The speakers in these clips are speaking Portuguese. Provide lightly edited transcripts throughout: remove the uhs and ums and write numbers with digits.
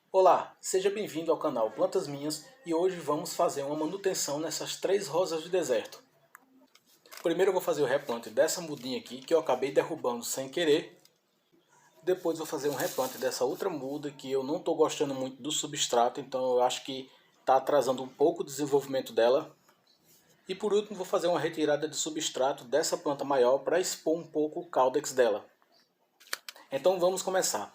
Olá, seja bem-vindo ao canal Plantas Minhas e hoje vamos fazer uma manutenção nessas 3 rosas de deserto. Primeiro eu vou fazer o replante dessa mudinha aqui que eu acabei derrubando sem querer. Depois vou fazer um replante dessa outra muda que eu não estou gostando muito do substrato, então eu acho que está atrasando um pouco o desenvolvimento dela. E por último vou fazer uma retirada de substrato dessa planta maior para expor um pouco o caudex dela. Então vamos começar.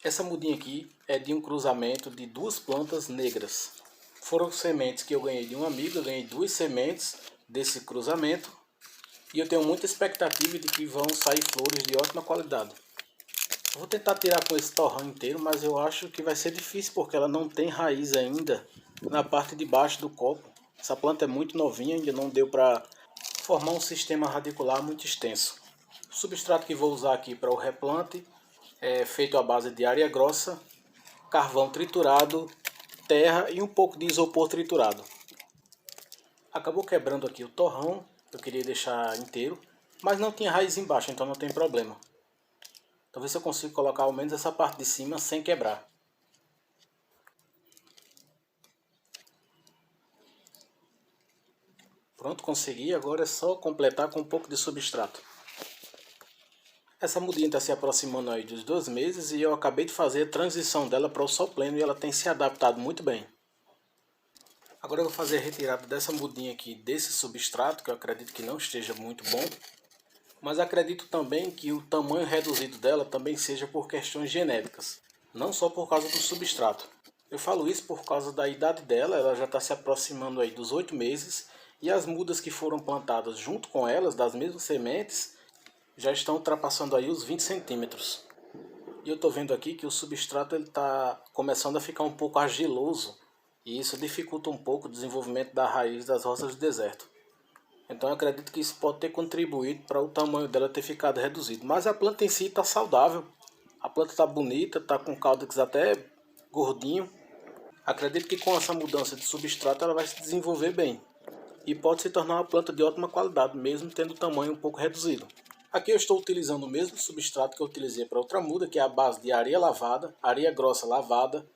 Essa mudinha aqui é de um cruzamento de duas plantas negras. Foram sementes que eu ganhei de um amigo, eu ganhei 2 sementes desse cruzamento. E eu tenho muita expectativa de que vão sair flores de ótima qualidade. Eu vou tentar tirar com esse torrão inteiro, mas eu acho que vai ser difícil porque ela não tem raiz ainda na parte de baixo do copo. Essa planta é muito novinha, ainda não deu para formar um sistema radicular muito extenso. O substrato que vou usar aqui para o replante é feito à base de areia grossa, carvão triturado, terra e um pouco de isopor triturado. Acabou quebrando aqui o torrão, eu queria deixar inteiro, mas não tinha raiz embaixo, então não tem problema. Então ver se eu consigo colocar ao menos essa parte de cima sem quebrar. Pronto, consegui, agora é só completar com um pouco de substrato. Essa mudinha está se aproximando aí dos 2 meses e eu acabei de fazer a transição dela para o sol pleno e ela tem se adaptado muito bem. Agora eu vou fazer a retirada dessa mudinha aqui desse substrato, que eu acredito que não esteja muito bom. Mas acredito também que o tamanho reduzido dela também seja por questões genéticas, não só por causa do substrato. Eu falo isso por causa da idade dela, ela já está se aproximando aí dos 8 meses e as mudas que foram plantadas junto com elas, das mesmas sementes, já estão ultrapassando aí os 20 centímetros. E eu estou vendo aqui que o substrato está começando a ficar um pouco argiloso e isso dificulta um pouco o desenvolvimento da raiz das rosas do deserto. Então eu acredito que isso pode ter contribuído para o tamanho dela ter ficado reduzido. Mas a planta em si está saudável. A planta está bonita, está com caudex até gordinho. Acredito que com essa mudança de substrato ela vai se desenvolver bem. E pode se tornar uma planta de ótima qualidade, mesmo tendo o tamanho um pouco reduzido. Aqui eu estou utilizando o mesmo substrato que eu utilizei para outra muda, que é a base de areia lavada, areia grossa lavada,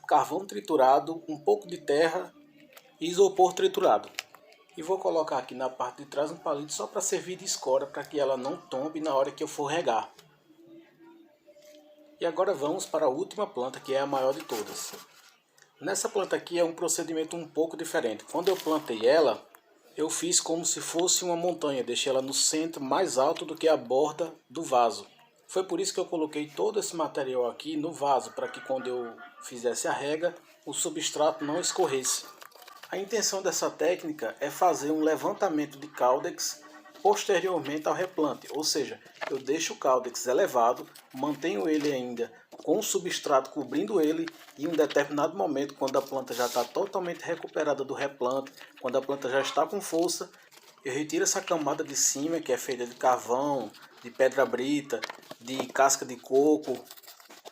carvão triturado, um pouco de terra e isopor triturado. E vou colocar aqui na parte de trás um palito só para servir de escora, para que ela não tombe na hora que eu for regar. E agora vamos para a última planta, que é a maior de todas. Nessa planta aqui é um procedimento um pouco diferente. Quando eu plantei ela, eu fiz como se fosse uma montanha, deixei ela no centro mais alto do que a borda do vaso. Foi por isso que eu coloquei todo esse material aqui no vaso, para que quando eu fizesse a rega, o substrato não escorresse. A intenção dessa técnica é fazer um levantamento de caudex posteriormente ao replante, ou seja, eu deixo o caudex elevado, mantenho ele ainda com o substrato cobrindo ele e em um determinado momento, quando a planta já está totalmente recuperada do replante, quando a planta já está com força, eu retiro essa camada de cima que é feita de carvão, de pedra brita, de casca de coco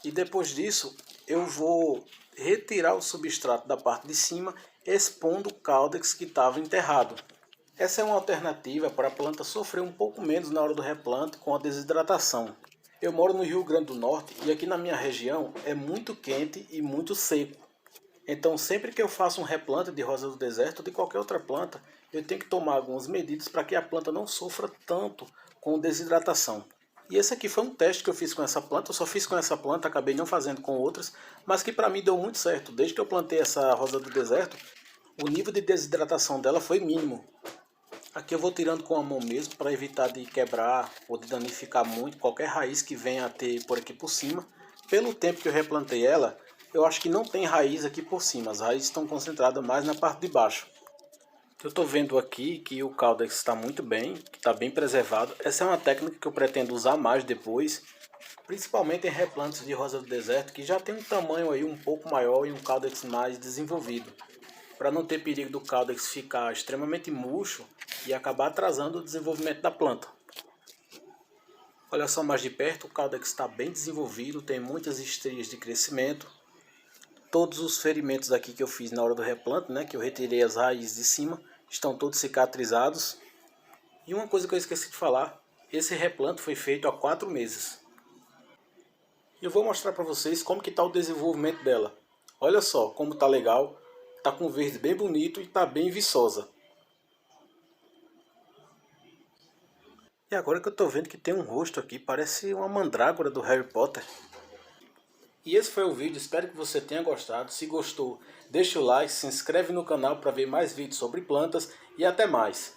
e depois disso eu vou retirar o substrato da parte de cima, expondo o caudex que estava enterrado. Essa é uma alternativa para a planta sofrer um pouco menos na hora do replante com a desidratação. Eu moro no Rio Grande do Norte e aqui na minha região é muito quente e muito seco. Então sempre que eu faço um replante de rosa do deserto ou de qualquer outra planta, eu tenho que tomar algumas medidas para que a planta não sofra tanto com desidratação. E esse aqui foi um teste que eu fiz com essa planta, eu só fiz com essa planta, acabei não fazendo com outras, mas que para mim deu muito certo. Desde que eu plantei essa rosa do deserto, o nível de desidratação dela foi mínimo. Aqui eu vou tirando com a mão mesmo para evitar de quebrar ou de danificar muito qualquer raiz que venha a ter por aqui por cima. Pelo tempo que eu replantei ela, eu acho que não tem raiz aqui por cima, as raízes estão concentradas mais na parte de baixo. Eu estou vendo aqui que o caudex está muito bem, que está bem preservado. Essa é uma técnica que eu pretendo usar mais depois, principalmente em replantes de rosa do deserto, que já tem um tamanho aí um pouco maior e um caudex mais desenvolvido, para não ter perigo do caudex ficar extremamente murcho e acabar atrasando o desenvolvimento da planta. Olha só mais de perto, o caudex está bem desenvolvido, tem muitas estrias de crescimento. Todos os ferimentos aqui que eu fiz na hora do replante, né, que eu retirei as raízes de cima, estão todos cicatrizados. E uma coisa que eu esqueci de falar, esse replante foi feito há 4 meses. Eu vou mostrar para vocês como que está o desenvolvimento dela. Olha só como tá legal, tá com verde bem bonito e tá bem viçosa. E agora que eu tô vendo que tem um rosto aqui, parece uma mandrágora do Harry Potter. E esse foi o vídeo, espero que você tenha gostado. Se gostou, deixa o like, se inscreve no canal para ver mais vídeos sobre plantas e até mais.